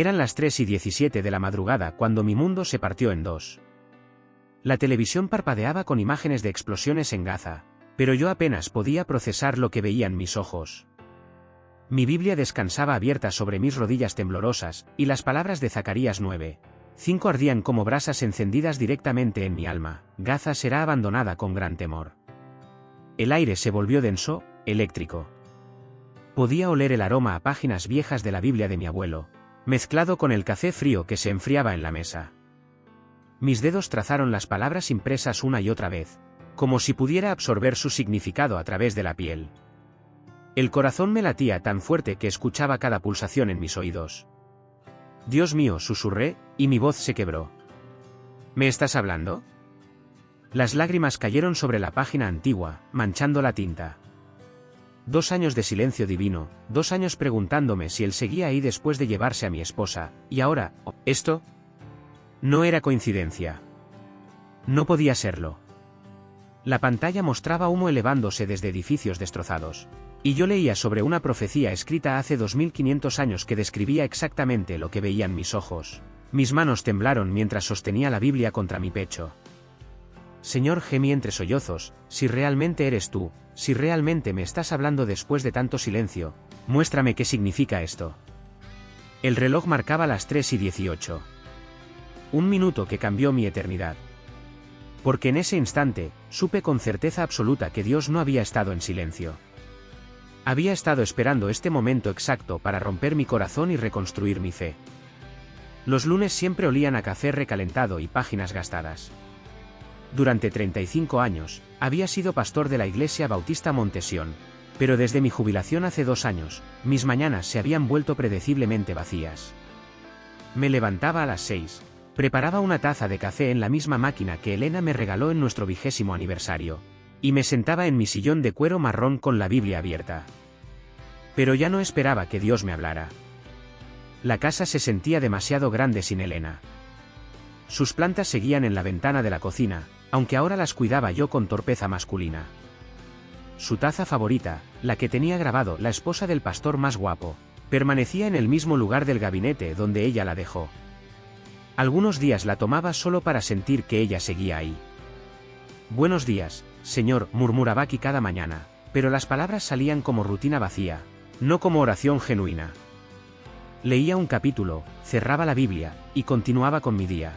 Eran las 3:17 de la madrugada cuando mi mundo se partió en dos. La televisión parpadeaba con imágenes de explosiones en Gaza, pero yo apenas podía procesar lo que veían mis ojos. Mi Biblia descansaba abierta sobre mis rodillas temblorosas, y las palabras de Zacarías 9:5 ardían como brasas encendidas directamente en mi alma. Gaza será abandonada con gran temor. El aire se volvió denso, eléctrico. Podía oler el aroma a páginas viejas de la Biblia de mi abuelo, mezclado con el café frío que se enfriaba en la mesa. Mis dedos trazaron las palabras impresas una y otra vez, como si pudiera absorber su significado a través de la piel. El corazón me latía tan fuerte que escuchaba cada pulsación en mis oídos. Dios mío, susurré, y mi voz se quebró. ¿Me estás hablando? Las lágrimas cayeron sobre la página antigua, manchando la tinta. 2 años de silencio divino, 2 años preguntándome si él seguía ahí después de llevarse a mi esposa, y ahora, ¿esto? No era coincidencia. No podía serlo. La pantalla mostraba humo elevándose desde edificios destrozados, y yo leía sobre una profecía escrita hace 2500 años que describía exactamente lo que veían mis ojos. Mis manos temblaron mientras sostenía la Biblia contra mi pecho. Señor, gemí entre sollozos, si realmente eres tú, si realmente me estás hablando después de tanto silencio, muéstrame qué significa esto. El reloj marcaba las 3:18. Un minuto que cambió mi eternidad. Porque en ese instante, supe con certeza absoluta que Dios no había estado en silencio. Había estado esperando este momento exacto para romper mi corazón y reconstruir mi fe. Los lunes siempre olían a café recalentado y páginas gastadas. Durante 35 años, había sido pastor de la Iglesia Bautista Montesión, pero desde mi jubilación hace 2 años, mis mañanas se habían vuelto predeciblemente vacías. Me levantaba a las 6, preparaba una taza de café en la misma máquina que Elena me regaló en nuestro 20º aniversario, y me sentaba en mi sillón de cuero marrón con la Biblia abierta. Pero ya no esperaba que Dios me hablara. La casa se sentía demasiado grande sin Elena. Sus plantas seguían en la ventana de la cocina, aunque ahora las cuidaba yo con torpeza masculina. Su taza favorita, la que tenía grabado "La esposa del pastor más guapo", permanecía en el mismo lugar del gabinete donde ella la dejó. Algunos días la tomaba solo para sentir que ella seguía ahí. Buenos días, señor, murmuraba aquí cada mañana, pero las palabras salían como rutina vacía, no como oración genuina. Leía un capítulo, cerraba la Biblia, y continuaba con mi día.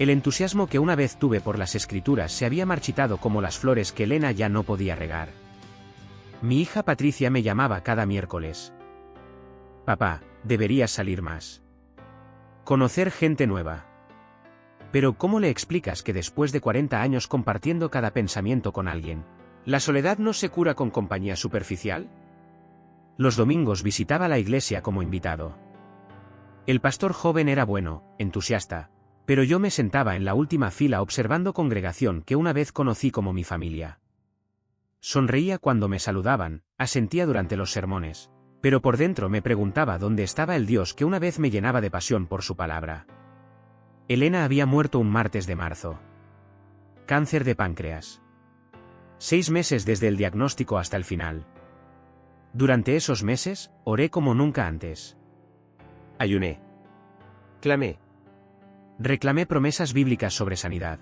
El entusiasmo que una vez tuve por las escrituras se había marchitado como las flores que Elena ya no podía regar. Mi hija Patricia me llamaba cada miércoles. Papá, deberías salir más. Conocer gente nueva. Pero ¿cómo le explicas que después de 40 años compartiendo cada pensamiento con alguien, la soledad no se cura con compañía superficial? Los domingos visitaba la iglesia como invitado. El pastor joven era bueno, entusiasta, pero yo me sentaba en la última fila observando congregación que una vez conocí como mi familia. Sonreía cuando me saludaban, asentía durante los sermones, pero por dentro me preguntaba dónde estaba el Dios que una vez me llenaba de pasión por su palabra. Elena había muerto un martes de marzo. Cáncer de páncreas. 6 meses desde el diagnóstico hasta el final. Durante esos meses, oré como nunca antes. Ayuné. Clamé. Reclamé promesas bíblicas sobre sanidad.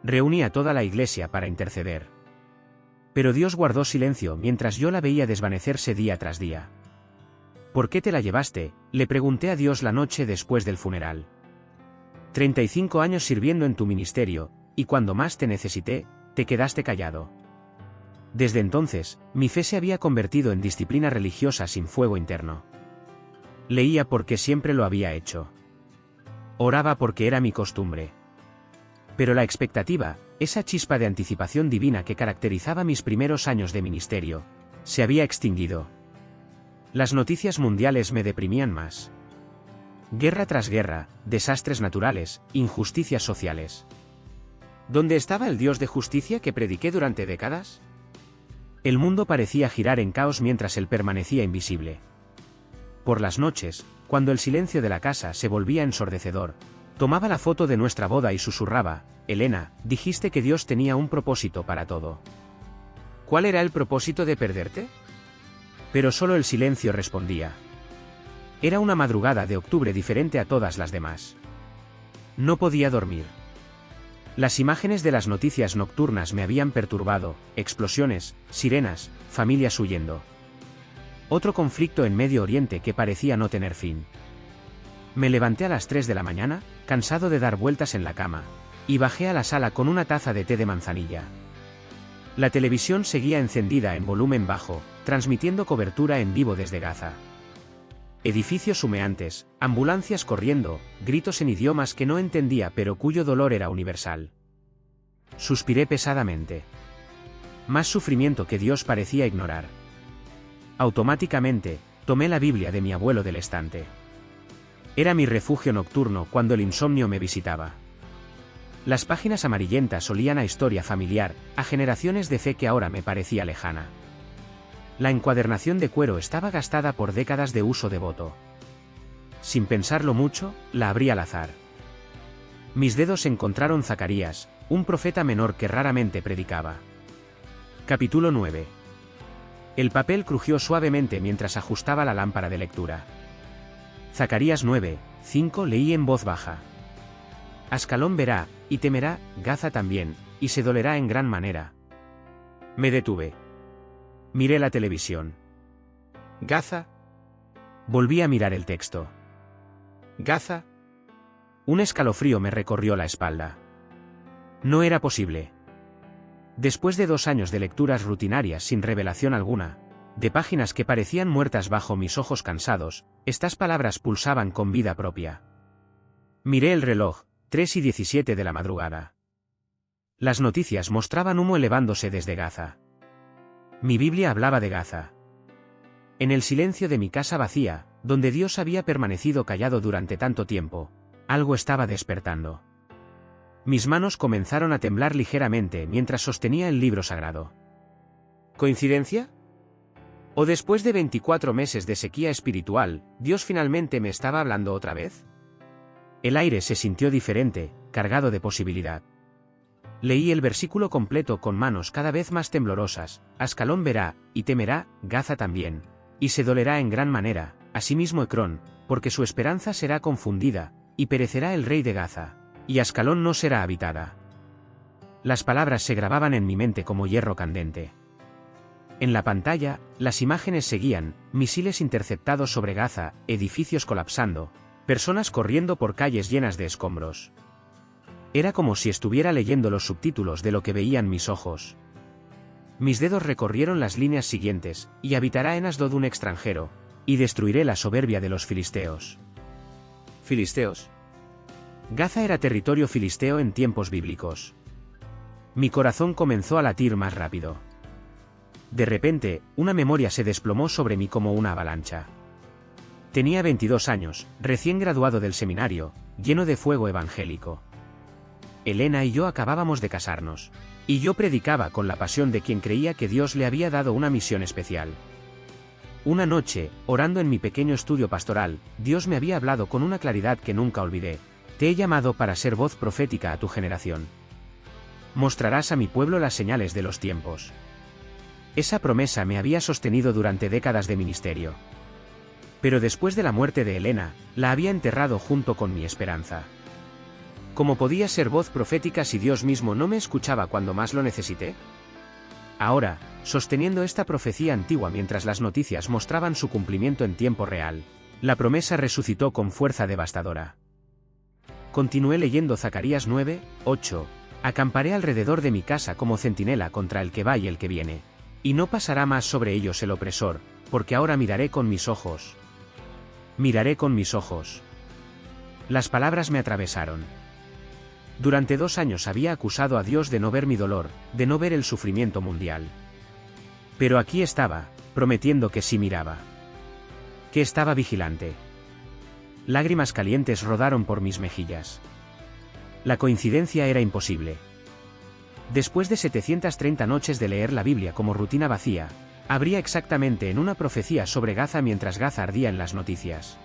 Reuní a toda la iglesia para interceder. Pero Dios guardó silencio mientras yo la veía desvanecerse día tras día. ¿Por qué te la llevaste?, le pregunté a Dios la noche después del funeral. 35 años sirviendo en tu ministerio, y cuando más te necesité, te quedaste callado. Desde entonces, mi fe se había convertido en disciplina religiosa sin fuego interno. Leía porque siempre lo había hecho. Oraba porque era mi costumbre. Pero la expectativa, esa chispa de anticipación divina que caracterizaba mis primeros años de ministerio, se había extinguido. Las noticias mundiales me deprimían más. Guerra tras guerra, desastres naturales, injusticias sociales. ¿Dónde estaba el Dios de justicia que prediqué durante décadas? El mundo parecía girar en caos mientras él permanecía invisible. Por las noches, cuando el silencio de la casa se volvía ensordecedor, tomaba la foto de nuestra boda y susurraba: Elena, dijiste que Dios tenía un propósito para todo. ¿Cuál era el propósito de perderte? Pero solo el silencio respondía. Era una madrugada de octubre diferente a todas las demás. No podía dormir. Las imágenes de las noticias nocturnas me habían perturbado: explosiones, sirenas, familias huyendo. Otro conflicto en Medio Oriente que parecía no tener fin. Me levanté a las 3 de la mañana, cansado de dar vueltas en la cama, y bajé a la sala con una taza de té de manzanilla. La televisión seguía encendida en volumen bajo, transmitiendo cobertura en vivo desde Gaza. Edificios humeantes, ambulancias corriendo, gritos en idiomas que no entendía pero cuyo dolor era universal. Suspiré pesadamente. Más sufrimiento que Dios parecía ignorar. Automáticamente, tomé la Biblia de mi abuelo del estante. Era mi refugio nocturno cuando el insomnio me visitaba. Las páginas amarillentas olían a historia familiar, a generaciones de fe que ahora me parecía lejana. La encuadernación de cuero estaba gastada por décadas de uso devoto. Sin pensarlo mucho, la abrí al azar. Mis dedos encontraron Zacarías, un profeta menor que raramente predicaba. Capítulo 9. El papel crujió suavemente mientras ajustaba la lámpara de lectura. Zacarías 9:5 leí en voz baja. Ascalón verá, y temerá, Gaza también, y se dolerá en gran manera. Me detuve. Miré la televisión. ¿Gaza? Volví a mirar el texto. ¿Gaza? Un escalofrío me recorrió la espalda. No era posible. Después de 2 años de lecturas rutinarias sin revelación alguna, de páginas que parecían muertas bajo mis ojos cansados, estas palabras pulsaban con vida propia. Miré el reloj, 3:17 de la madrugada. Las noticias mostraban humo elevándose desde Gaza. Mi Biblia hablaba de Gaza. En el silencio de mi casa vacía, donde Dios había permanecido callado durante tanto tiempo, algo estaba despertando. Mis manos comenzaron a temblar ligeramente mientras sostenía el libro sagrado. ¿Coincidencia? ¿O después de 24 meses de sequía espiritual, Dios finalmente me estaba hablando otra vez? El aire se sintió diferente, cargado de posibilidad. Leí el versículo completo con manos cada vez más temblorosas. Ascalón verá, y temerá, Gaza también, y se dolerá en gran manera, asimismo Ecrón, porque su esperanza será confundida, y perecerá el rey de Gaza, y Ascalón no será habitada. Las palabras se grababan en mi mente como hierro candente. En la pantalla, las imágenes seguían: misiles interceptados sobre Gaza, edificios colapsando, personas corriendo por calles llenas de escombros. Era como si estuviera leyendo los subtítulos de lo que veían mis ojos. Mis dedos recorrieron las líneas siguientes: y habitará en Asdod un extranjero, y destruiré la soberbia de los filisteos. ¿Filisteos? Gaza era territorio filisteo en tiempos bíblicos. Mi corazón comenzó a latir más rápido. De repente, una memoria se desplomó sobre mí como una avalancha. Tenía 22 años, recién graduado del seminario, lleno de fuego evangélico. Elena y yo acabábamos de casarnos, y yo predicaba con la pasión de quien creía que Dios le había dado una misión especial. Una noche, orando en mi pequeño estudio pastoral, Dios me había hablado con una claridad que nunca olvidé: te he llamado para ser voz profética a tu generación. Mostrarás a mi pueblo las señales de los tiempos. Esa promesa me había sostenido durante décadas de ministerio. Pero después de la muerte de Elena, la había enterrado junto con mi esperanza. ¿Cómo podía ser voz profética si Dios mismo no me escuchaba cuando más lo necesité? Ahora, sosteniendo esta profecía antigua mientras las noticias mostraban su cumplimiento en tiempo real, la promesa resucitó con fuerza devastadora. Continué leyendo Zacarías 9:8. Acamparé alrededor de mi casa como centinela contra el que va y el que viene, y no pasará más sobre ellos el opresor, porque ahora miraré con mis ojos. Miraré con mis ojos. Las palabras me atravesaron. Durante 2 años había acusado a Dios de no ver mi dolor, de no ver el sufrimiento mundial. Pero aquí estaba, prometiendo que sí miraba. Que estaba vigilante. Lágrimas calientes rodaron por mis mejillas. La coincidencia era imposible. Después de 730 noches de leer la Biblia como rutina vacía, habría exactamente en una profecía sobre Gaza mientras Gaza ardía en las noticias.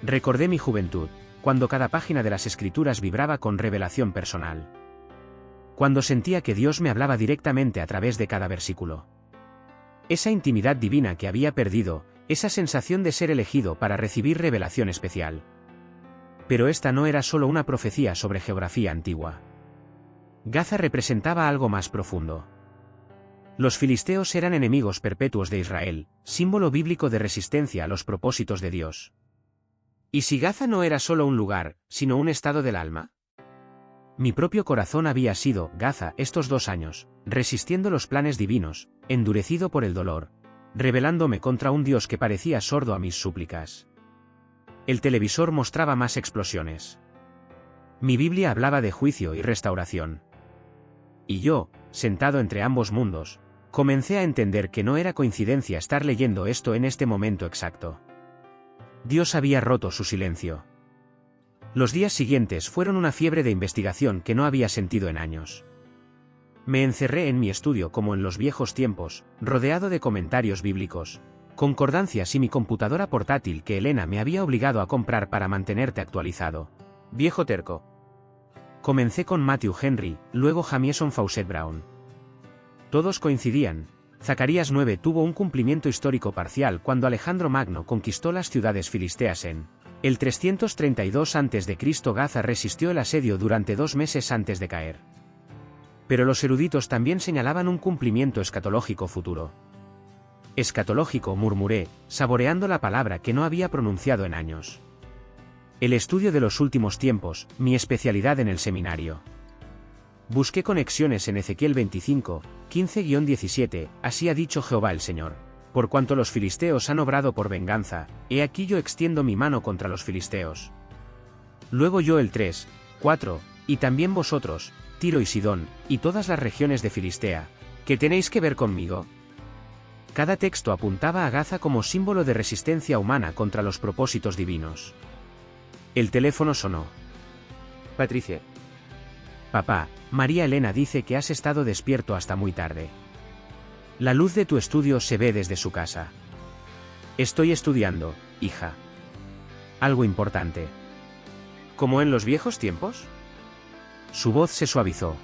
Recordé mi juventud, cuando cada página de las Escrituras vibraba con revelación personal. Cuando sentía que Dios me hablaba directamente a través de cada versículo. Esa intimidad divina que había perdido, Esa sensación de ser elegido para recibir revelación especial. Pero esta no era solo una profecía sobre geografía antigua. Gaza representaba algo más profundo. Los filisteos eran enemigos perpetuos de Israel, símbolo bíblico de resistencia a los propósitos de Dios. ¿Y si Gaza no era solo un lugar, sino un estado del alma? Mi propio corazón había sido Gaza estos 2 años, resistiendo los planes divinos, endurecido por el dolor, rebelándome contra un Dios que parecía sordo a mis súplicas. El televisor mostraba más explosiones. Mi Biblia hablaba de juicio y restauración. Y yo, sentado entre ambos mundos, comencé a entender que no era coincidencia estar leyendo esto en este momento exacto. Dios había roto su silencio. Los días siguientes fueron una fiebre de investigación que no había sentido en años. Me encerré en mi estudio como en los viejos tiempos, rodeado de comentarios bíblicos, concordancias y mi computadora portátil que Elena me había obligado a comprar para mantenerte actualizado. Viejo terco. Comencé con Matthew Henry, luego Jamieson Fawcett Brown. Todos coincidían. Zacarías 9 tuvo un cumplimiento histórico parcial cuando Alejandro Magno conquistó las ciudades filisteas en el 332 a.C. Gaza resistió el asedio durante 2 meses antes de caer. Pero los eruditos también señalaban un cumplimiento escatológico futuro. Escatológico, murmuré, saboreando la palabra que no había pronunciado en años. El estudio de los últimos tiempos, mi especialidad en el seminario. Busqué conexiones en Ezequiel 25, 15-17, así ha dicho Jehová el Señor. Por cuanto los filisteos han obrado por venganza, he aquí yo extiendo mi mano contra los filisteos. Luego yo el 3, 4, y también vosotros, Tiro y Sidón, y todas las regiones de Filistea, ¿qué tenéis que ver conmigo? Cada texto apuntaba a Gaza como símbolo de resistencia humana contra los propósitos divinos. El teléfono sonó. Patricia. Papá, María Elena dice que has estado despierto hasta muy tarde. La luz de tu estudio se ve desde su casa. Estoy estudiando, hija. Algo importante. ¿Como en los viejos tiempos? Su voz se suavizó.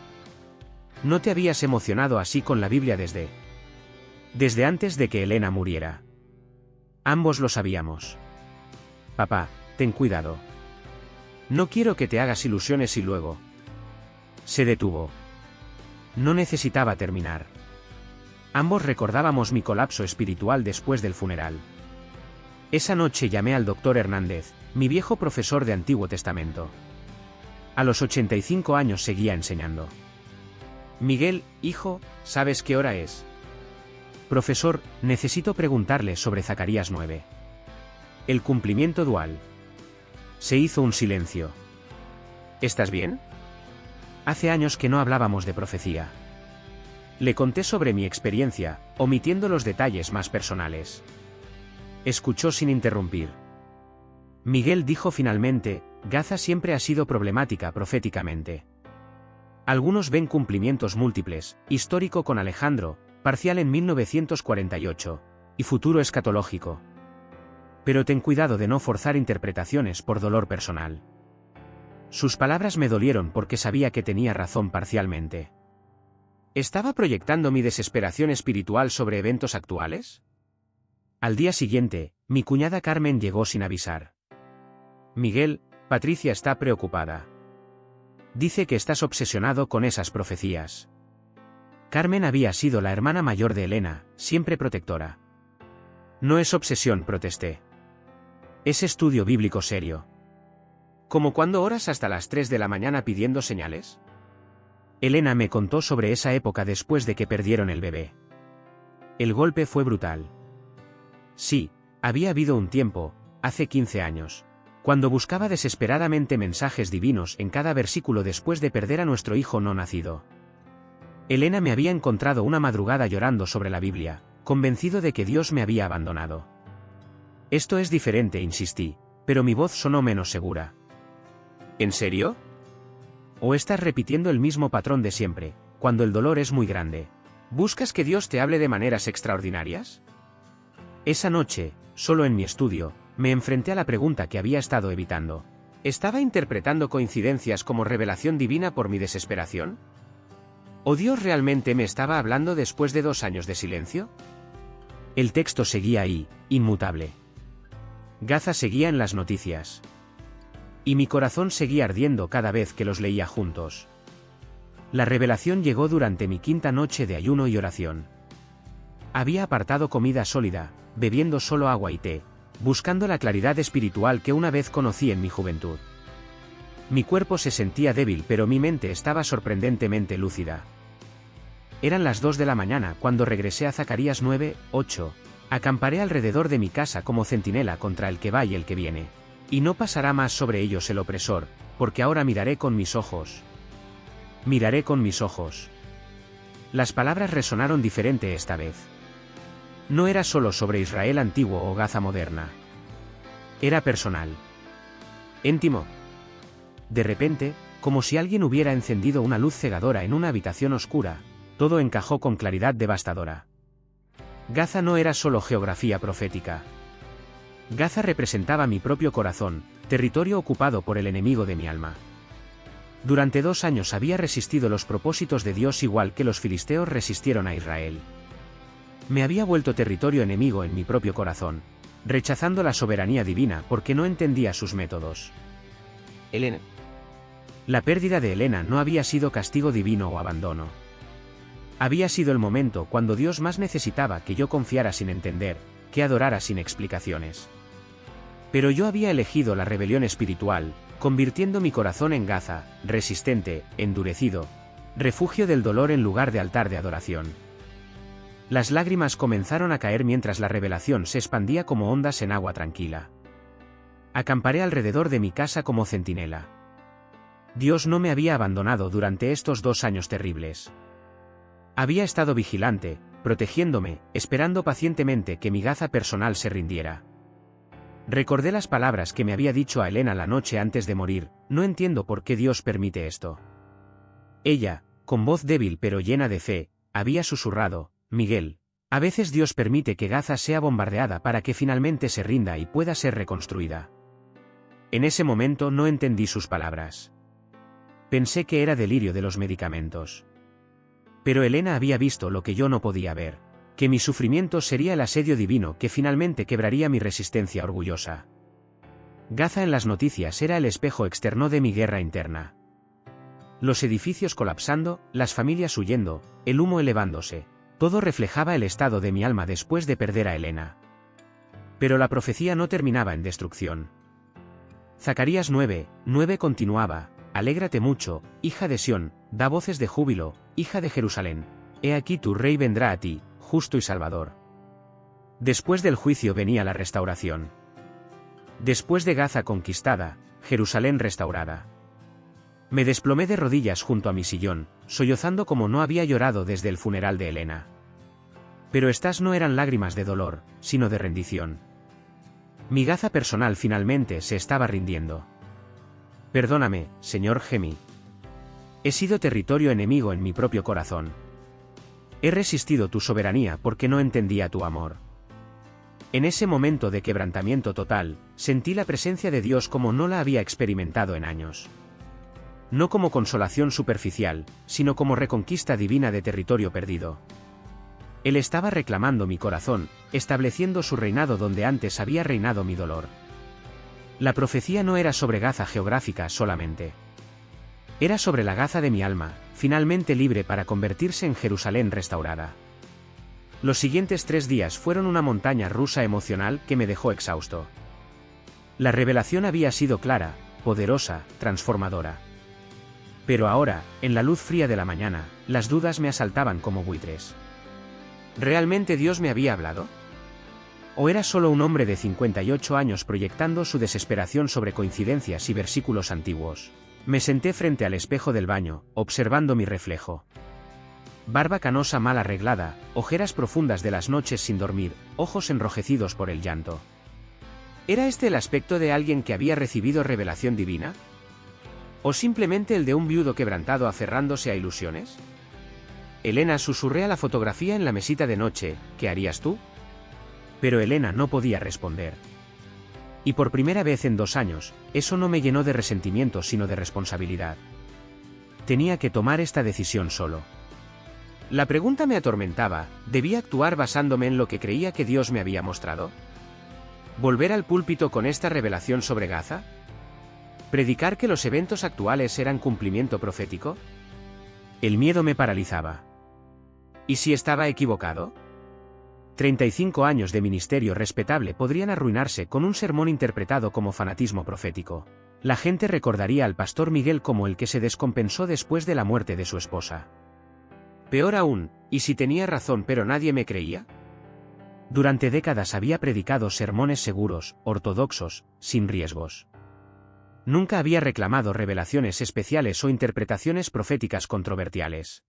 No te habías emocionado así con la Biblia desde antes de que Elena muriera. Ambos lo sabíamos. Papá, ten cuidado. No quiero que te hagas ilusiones y luego. Se detuvo. No necesitaba terminar. Ambos recordábamos mi colapso espiritual después del funeral. Esa noche llamé al doctor Hernández, mi viejo profesor de Antiguo Testamento. A los 85 años seguía enseñando. Miguel, hijo, ¿sabes qué hora es? Profesor, necesito preguntarle sobre Zacarías 9. El cumplimiento dual. Se hizo un silencio. ¿Estás bien? Hace años que no hablábamos de profecía. Le conté sobre mi experiencia, omitiendo los detalles más personales. Escuchó sin interrumpir. Miguel dijo finalmente, Gaza siempre ha sido problemática proféticamente. Algunos ven cumplimientos múltiples, histórico con Alejandro, parcial en 1948, y futuro escatológico. Pero ten cuidado de no forzar interpretaciones por dolor personal. Sus palabras me dolieron porque sabía que tenía razón parcialmente. ¿Estaba proyectando mi desesperación espiritual sobre eventos actuales? Al día siguiente, mi cuñada Carmen llegó sin avisar. Miguel, Patricia está preocupada. Dice que estás obsesionado con esas profecías. Carmen había sido la hermana mayor de Elena, siempre protectora. No es obsesión, protesté. Es estudio bíblico serio. ¿Como cuando oras hasta las 3 de la mañana pidiendo señales? Elena me contó sobre esa época después de que perdieron el bebé. El golpe fue brutal. Sí, había habido un tiempo, hace 15 años, cuando buscaba desesperadamente mensajes divinos en cada versículo después de perder a nuestro hijo no nacido. Elena me había encontrado una madrugada llorando sobre la Biblia, convencido de que Dios me había abandonado. Esto es diferente, insistí, pero mi voz sonó menos segura. ¿En serio? ¿O estás repitiendo el mismo patrón de siempre, cuando el dolor es muy grande? ¿Buscas que Dios te hable de maneras extraordinarias? Esa noche, solo en mi estudio, me enfrenté a la pregunta que había estado evitando. ¿Estaba interpretando coincidencias como revelación divina por mi desesperación? ¿O Dios realmente me estaba hablando después de 2 años de silencio? El texto seguía ahí, inmutable. Gaza seguía en las noticias. Y mi corazón seguía ardiendo cada vez que los leía juntos. La revelación llegó durante mi quinta noche de ayuno y oración. Había apartado comida sólida, bebiendo solo agua y té, buscando la claridad espiritual que una vez conocí en mi juventud. Mi cuerpo se sentía débil, pero mi mente estaba sorprendentemente lúcida. Eran las 2 de la mañana cuando regresé a Zacarías 9:8. Acamparé alrededor de mi casa como centinela contra el que va y el que viene. Y no pasará más sobre ellos el opresor, porque ahora miraré con mis ojos. Miraré con mis ojos. Las palabras resonaron diferente esta vez. No era solo sobre Israel antiguo o Gaza moderna. Era personal. Íntimo. De repente, como si alguien hubiera encendido una luz cegadora en una habitación oscura, todo encajó con claridad devastadora. Gaza no era solo geografía profética. Gaza representaba mi propio corazón, territorio ocupado por el enemigo de mi alma. Durante 2 años había resistido los propósitos de Dios igual que los filisteos resistieron a Israel. Me había vuelto territorio enemigo en mi propio corazón, rechazando la soberanía divina porque no entendía sus métodos. Elena. La pérdida de Elena no había sido castigo divino o abandono. Había sido el momento cuando Dios más necesitaba que yo confiara sin entender, que adorara sin explicaciones. Pero yo había elegido la rebelión espiritual, convirtiendo mi corazón en Gaza, resistente, endurecido, refugio del dolor en lugar de altar de adoración. Las lágrimas comenzaron a caer mientras la revelación se expandía como ondas en agua tranquila. Acamparé alrededor de mi casa como centinela. Dios no me había abandonado durante estos 2 años terribles. Había estado vigilante, protegiéndome, esperando pacientemente que mi Gaza personal se rindiera. Recordé las palabras que me había dicho a Elena la noche antes de morir: no entiendo por qué Dios permite esto. Ella, con voz débil pero llena de fe, había susurrado: Miguel, a veces Dios permite que Gaza sea bombardeada para que finalmente se rinda y pueda ser reconstruida. En ese momento no entendí sus palabras. Pensé que era delirio de los medicamentos. Pero Elena había visto lo que yo no podía ver, que mi sufrimiento sería el asedio divino que finalmente quebraría mi resistencia orgullosa. Gaza en las noticias era el espejo externo de mi guerra interna. Los edificios colapsando, las familias huyendo, el humo elevándose, todo reflejaba el estado de mi alma después de perder a Elena. Pero la profecía no terminaba en destrucción. Zacarías 9:9 continuaba: Alégrate mucho, hija de Sión, da voces de júbilo, hija de Jerusalén. He aquí tu rey vendrá a ti, justo y salvador. Después del juicio venía la restauración. Después de Gaza conquistada, Jerusalén restaurada. Me desplomé de rodillas junto a mi sillón, sollozando como no había llorado desde el funeral de Elena. Pero estas no eran lágrimas de dolor, sino de rendición. Mi Gaza personal finalmente se estaba rindiendo. Perdóname, Señor, gemí. He sido territorio enemigo en mi propio corazón. He resistido tu soberanía porque no entendía tu amor. En ese momento de quebrantamiento total, sentí la presencia de Dios como no la había experimentado en años. No como consolación superficial, sino como reconquista divina de territorio perdido. Él estaba reclamando mi corazón, estableciendo su reinado donde antes había reinado mi dolor. La profecía no era sobre Gaza geográfica solamente. Era sobre la Gaza de mi alma, finalmente libre para convertirse en Jerusalén restaurada. Los siguientes 3 días fueron una montaña rusa emocional que me dejó exhausto. La revelación había sido clara, poderosa, transformadora. Pero ahora, en la luz fría de la mañana, las dudas me asaltaban como buitres. ¿Realmente Dios me había hablado? ¿O era solo un hombre de 58 años proyectando su desesperación sobre coincidencias y versículos antiguos? Me senté frente al espejo del baño, observando mi reflejo. Barba canosa mal arreglada, ojeras profundas de las noches sin dormir, ojos enrojecidos por el llanto. ¿Era este el aspecto de alguien que había recibido revelación divina? ¿O simplemente el de un viudo quebrantado aferrándose a ilusiones? Elena, susurré a la fotografía en la mesita de noche: ¿qué harías tú? Pero Elena no podía responder. Y por primera vez en 2 años, eso no me llenó de resentimiento sino de responsabilidad. Tenía que tomar esta decisión solo. La pregunta me atormentaba, ¿debía actuar basándome en lo que creía que Dios me había mostrado? ¿Volver al púlpito con esta revelación sobre Gaza? ¿Predicar que los eventos actuales eran cumplimiento profético? El miedo me paralizaba. ¿Y si estaba equivocado? 35 años de ministerio respetable podrían arruinarse con un sermón interpretado como fanatismo profético. La gente recordaría al pastor Miguel como el que se descompensó después de la muerte de su esposa. Peor aún, ¿y si tenía razón pero nadie me creía? Durante décadas había predicado sermones seguros, ortodoxos, sin riesgos. Nunca había reclamado revelaciones especiales o interpretaciones proféticas controversiales.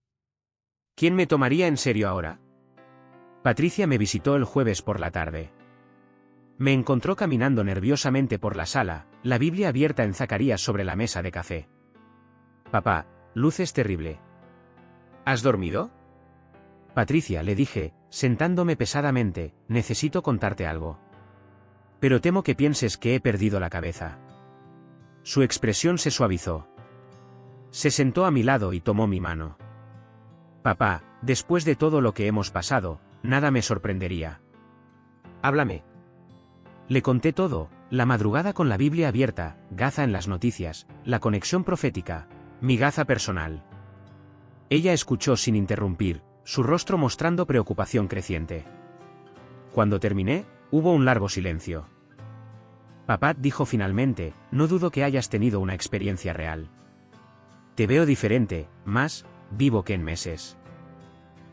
¿Quién me tomaría en serio ahora? Patricia me visitó el jueves por la tarde. Me encontró caminando nerviosamente por la sala, la Biblia abierta en Zacarías sobre la mesa de café. Papá, luz es terrible. ¿Has dormido? Patricia, le dije, sentándome pesadamente, necesito contarte algo. Pero temo que pienses que he perdido la cabeza. Su expresión se suavizó. Se sentó a mi lado y tomó mi mano. Papá, después de todo lo que hemos pasado, nada me sorprendería. Háblame. Le conté todo, la madrugada con la Biblia abierta, Gaza en las noticias, la conexión profética, mi Gaza personal. Ella escuchó sin interrumpir, su rostro mostrando preocupación creciente. Cuando terminé, hubo un largo silencio. Papá, dijo finalmente, no dudo que hayas tenido una experiencia real. Te veo diferente, más vivo que en meses.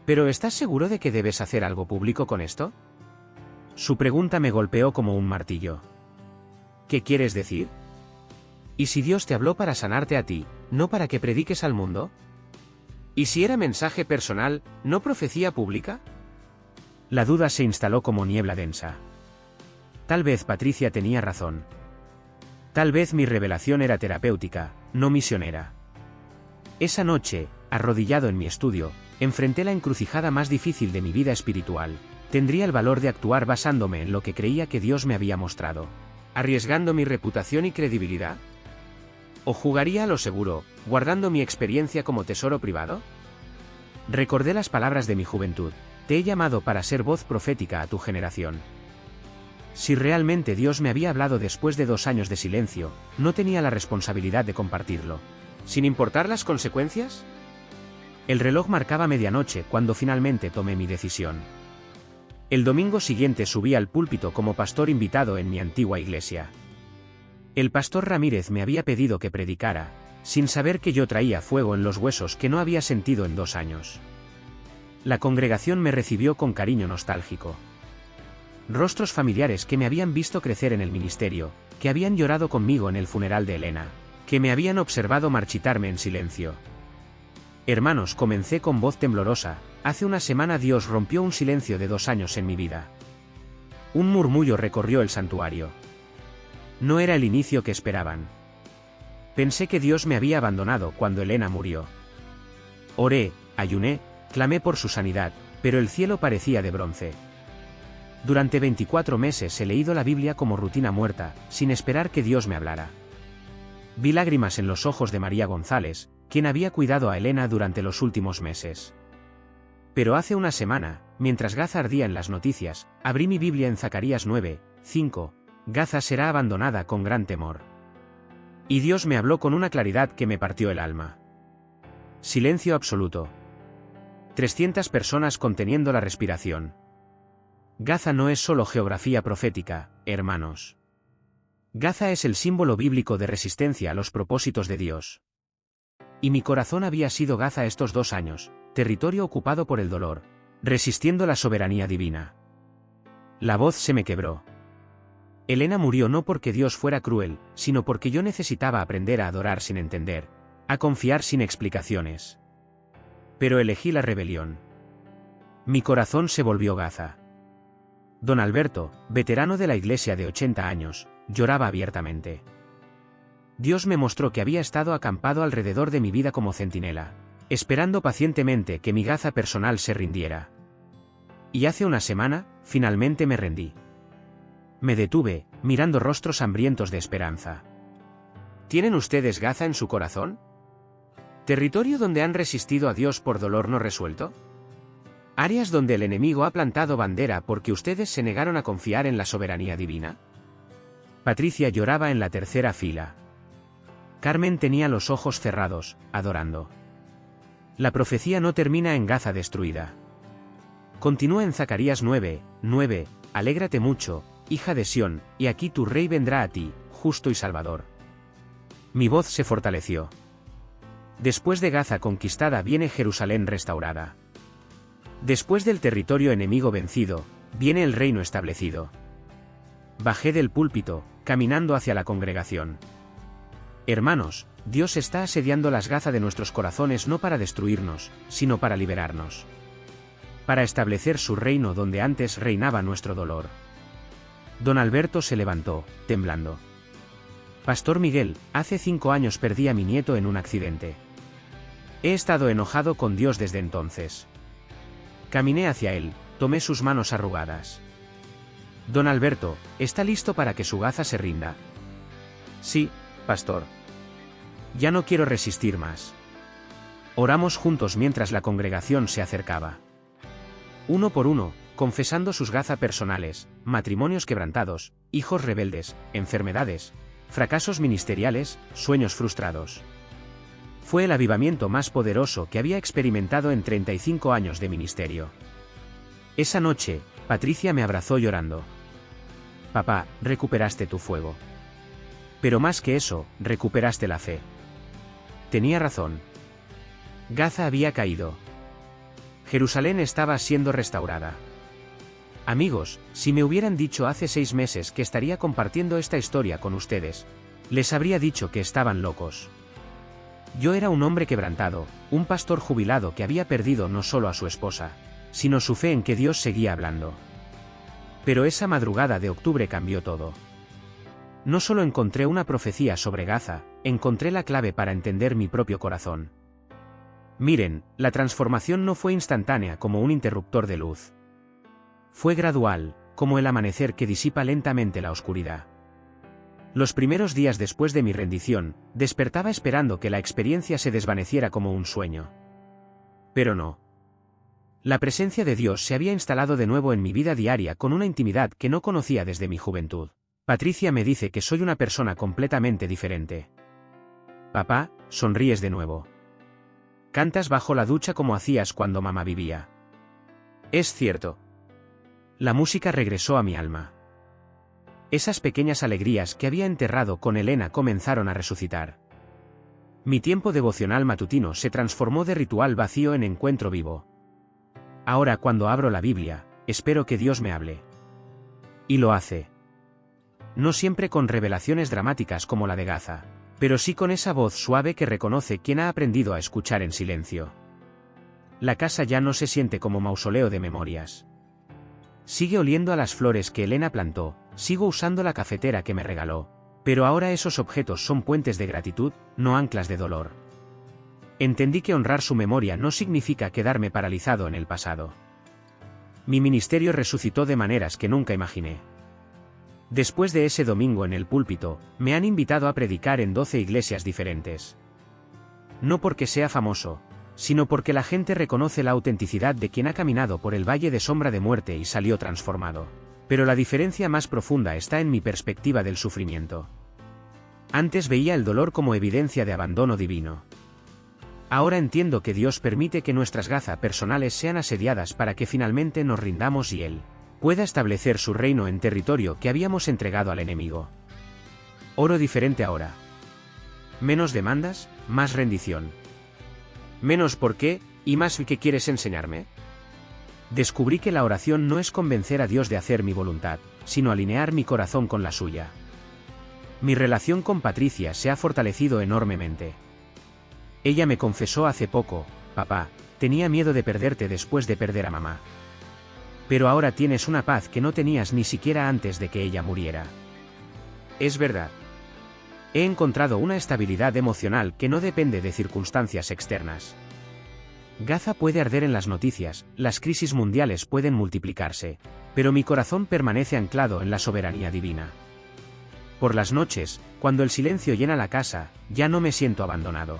¿Pero estás seguro de que debes hacer algo público con esto? Su pregunta me golpeó como un martillo. ¿Qué quieres decir? ¿Y si Dios te habló para sanarte a ti, no para que prediques al mundo? ¿Y si era mensaje personal, no profecía pública? La duda se instaló como niebla densa. Tal vez Patricia tenía razón. Tal vez mi revelación era terapéutica, no misionera. Esa noche, arrodillado en mi estudio, enfrenté la encrucijada más difícil de mi vida espiritual. ¿Tendría el valor de actuar basándome en lo que creía que Dios me había mostrado, arriesgando mi reputación y credibilidad? ¿O jugaría a lo seguro, guardando mi experiencia como tesoro privado? Recordé las palabras de mi juventud: te he llamado para ser voz profética a tu generación. Si realmente Dios me había hablado después de 2 años de silencio, no tenía la responsabilidad de compartirlo, sin importar las consecuencias. El reloj marcaba medianoche cuando finalmente tomé mi decisión. El domingo siguiente subí al púlpito como pastor invitado en mi antigua iglesia. El pastor Ramírez me había pedido que predicara, sin saber que yo traía fuego en los huesos que no había sentido en 2 años. La congregación me recibió con cariño nostálgico. Rostros familiares que me habían visto crecer en el ministerio, que habían llorado conmigo en el funeral de Elena, que me habían observado marchitarme en silencio. Hermanos, comencé con voz temblorosa, hace una semana Dios rompió un silencio de 2 años en mi vida. Un murmullo recorrió el santuario. No era el inicio que esperaban. Pensé que Dios me había abandonado cuando Elena murió. Oré, ayuné, clamé por su sanidad, pero el cielo parecía de bronce. Durante 24 meses he leído la Biblia como rutina muerta, sin esperar que Dios me hablara. Vi lágrimas en los ojos de María González, quien había cuidado a Elena durante los últimos meses. Pero hace una semana, mientras Gaza ardía en las noticias, abrí mi Biblia en Zacarías 9:5. Gaza será abandonada con gran temor. Y Dios me habló con una claridad que me partió el alma. Silencio absoluto. 300 personas conteniendo la respiración. Gaza no es solo geografía profética, hermanos. Gaza es el símbolo bíblico de resistencia a los propósitos de Dios. Y mi corazón había sido Gaza estos 2 años, territorio ocupado por el dolor, resistiendo la soberanía divina. La voz se me quebró. Elena murió no porque Dios fuera cruel, sino porque yo necesitaba aprender a adorar sin entender, a confiar sin explicaciones. Pero elegí la rebelión. Mi corazón se volvió Gaza. Don Alberto, veterano de la iglesia de 80 años, lloraba abiertamente. Dios me mostró que había estado acampado alrededor de mi vida como centinela, esperando pacientemente que mi Gaza personal se rindiera. Y hace una semana, finalmente me rendí. Me detuve, mirando rostros hambrientos de esperanza. ¿Tienen ustedes Gaza en su corazón? ¿Territorio donde han resistido a Dios por dolor no resuelto? Áreas donde el enemigo ha plantado bandera porque ustedes se negaron a confiar en la soberanía divina. Patricia lloraba en la tercera fila. Carmen tenía los ojos cerrados, adorando. La profecía no termina en Gaza destruida. Continúa en Zacarías 9:9, alégrate mucho, hija de Sión, y aquí tu rey vendrá a ti, justo y salvador. Mi voz se fortaleció. Después de Gaza conquistada viene Jerusalén restaurada. Después del territorio enemigo vencido, viene el reino establecido. Bajé del púlpito, caminando hacia la congregación. Hermanos, Dios está asediando las Gaza de nuestros corazones no para destruirnos, sino para liberarnos. Para establecer su reino donde antes reinaba nuestro dolor. Don Alberto se levantó, temblando. Pastor Miguel, hace 5 años perdí a mi nieto en un accidente. He estado enojado con Dios desde entonces. Caminé hacia él, tomé sus manos arrugadas. Don Alberto, ¿está listo para que su Gaza se rinda? Sí, pastor. Ya no quiero resistir más. Oramos juntos mientras la congregación se acercaba. Uno por uno, confesando sus Gaza personales, matrimonios quebrantados, hijos rebeldes, enfermedades, fracasos ministeriales, sueños frustrados. Fue el avivamiento más poderoso que había experimentado en 35 años de ministerio. Esa noche, Patricia me abrazó llorando. Papá, recuperaste tu fuego. Pero más que eso, recuperaste la fe. Tenía razón. Gaza había caído. Jerusalén estaba siendo restaurada. Amigos, si me hubieran dicho hace 6 meses que estaría compartiendo esta historia con ustedes, les habría dicho que estaban locos. Yo era un hombre quebrantado, un pastor jubilado que había perdido no solo a su esposa, sino su fe en que Dios seguía hablando. Pero esa madrugada de octubre cambió todo. No solo encontré una profecía sobre Gaza, encontré la clave para entender mi propio corazón. Miren, la transformación no fue instantánea como un interruptor de luz. Fue gradual, como el amanecer que disipa lentamente la oscuridad. Los primeros días después de mi rendición, despertaba esperando que la experiencia se desvaneciera como un sueño. Pero no. La presencia de Dios se había instalado de nuevo en mi vida diaria con una intimidad que no conocía desde mi juventud. Patricia me dice que soy una persona completamente diferente. Papá, sonríes de nuevo. Cantas bajo la ducha como hacías cuando mamá vivía. Es cierto. La música regresó a mi alma. Esas pequeñas alegrías que había enterrado con Elena comenzaron a resucitar. Mi tiempo devocional matutino se transformó de ritual vacío en encuentro vivo. Ahora cuando abro la Biblia, espero que Dios me hable. Y lo hace. No siempre con revelaciones dramáticas como la de Gaza, pero sí con esa voz suave que reconoce quien ha aprendido a escuchar en silencio. La casa ya no se siente como mausoleo de memorias. Sigue oliendo a las flores que Elena plantó, sigo usando la cafetera que me regaló, pero ahora esos objetos son puentes de gratitud, no anclas de dolor. Entendí que honrar su memoria no significa quedarme paralizado en el pasado. Mi ministerio resucitó de maneras que nunca imaginé. Después de ese domingo en el púlpito, me han invitado a predicar en 12 iglesias diferentes. No porque sea famoso, sino porque la gente reconoce la autenticidad de quien ha caminado por el valle de sombra de muerte y salió transformado. Pero la diferencia más profunda está en mi perspectiva del sufrimiento. Antes veía el dolor como evidencia de abandono divino. Ahora entiendo que Dios permite que nuestras Gaza personales sean asediadas para que finalmente nos rindamos y Él pueda establecer su reino en territorio que habíamos entregado al enemigo. Oro diferente ahora. Menos demandas, más rendición. Menos por qué, y más qué quieres enseñarme. Descubrí que la oración no es convencer a Dios de hacer mi voluntad, sino alinear mi corazón con la suya. Mi relación con Patricia se ha fortalecido enormemente. Ella me confesó hace poco, papá, tenía miedo de perderte después de perder a mamá. Pero ahora tienes una paz que no tenías ni siquiera antes de que ella muriera. Es verdad. He encontrado una estabilidad emocional que no depende de circunstancias externas. Gaza puede arder en las noticias, las crisis mundiales pueden multiplicarse, pero mi corazón permanece anclado en la soberanía divina. Por las noches, cuando el silencio llena la casa, ya no me siento abandonado.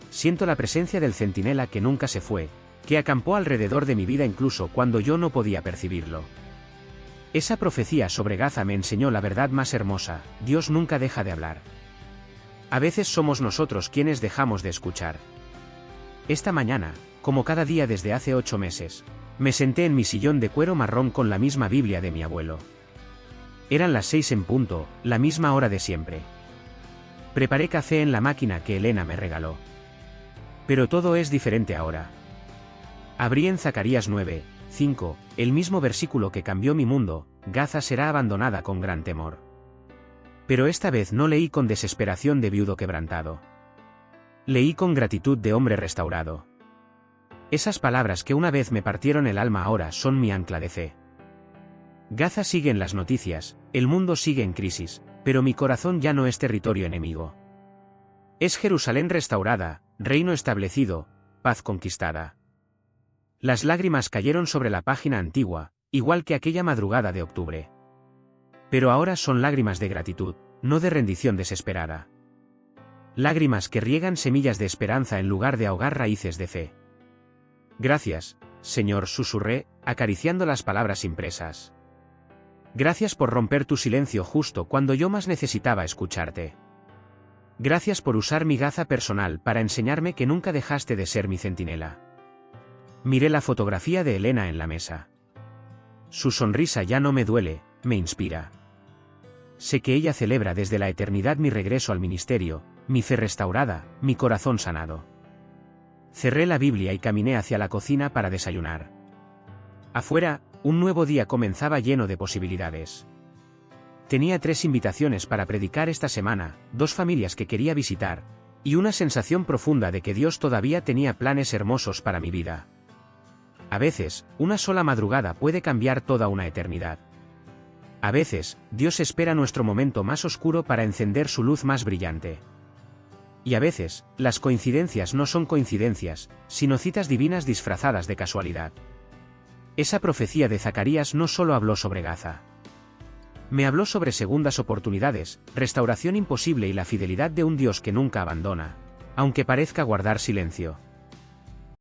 Siento la presencia del centinela que nunca se fue, que acampó alrededor de mi vida incluso cuando yo no podía percibirlo. Esa profecía sobre Gaza me enseñó la verdad más hermosa: Dios nunca deja de hablar. A veces somos nosotros quienes dejamos de escuchar. Esta mañana, como cada día desde hace 8 meses, me senté en mi sillón de cuero marrón con la misma Biblia de mi abuelo. Eran las 6 en punto, la misma hora de siempre. Preparé café en la máquina que Elena me regaló. Pero todo es diferente ahora. Abrí en Zacarías 9:5, el mismo versículo que cambió mi mundo: Gaza será abandonada con gran temor. Pero esta vez no leí con desesperación de viudo quebrantado. Leí con gratitud de hombre restaurado. Esas palabras que una vez me partieron el alma ahora son mi ancla de fe. Gaza sigue en las noticias, el mundo sigue en crisis, pero mi corazón ya no es territorio enemigo. Es Jerusalén restaurada, reino establecido, paz conquistada. Las lágrimas cayeron sobre la página antigua, igual que aquella madrugada de octubre. Pero ahora son lágrimas de gratitud, no de rendición desesperada. Lágrimas que riegan semillas de esperanza en lugar de ahogar raíces de fe. Gracias, Señor, susurré, acariciando las palabras impresas. Gracias por romper tu silencio justo cuando yo más necesitaba escucharte. Gracias por usar mi Gaza personal para enseñarme que nunca dejaste de ser mi centinela. Miré la fotografía de Elena en la mesa. Su sonrisa ya no me duele, me inspira. Sé que ella celebra desde la eternidad mi regreso al ministerio, mi fe restaurada, mi corazón sanado. Cerré la Biblia y caminé hacia la cocina para desayunar. Afuera, un nuevo día comenzaba lleno de posibilidades. Tenía 3 invitaciones para predicar esta semana, 2 familias que quería visitar, y una sensación profunda de que Dios todavía tenía planes hermosos para mi vida. A veces, una sola madrugada puede cambiar toda una eternidad. A veces, Dios espera nuestro momento más oscuro para encender su luz más brillante. Y a veces, las coincidencias no son coincidencias, sino citas divinas disfrazadas de casualidad. Esa profecía de Zacarías no solo habló sobre Gaza. Me habló sobre segundas oportunidades, restauración imposible y la fidelidad de un Dios que nunca abandona, aunque parezca guardar silencio.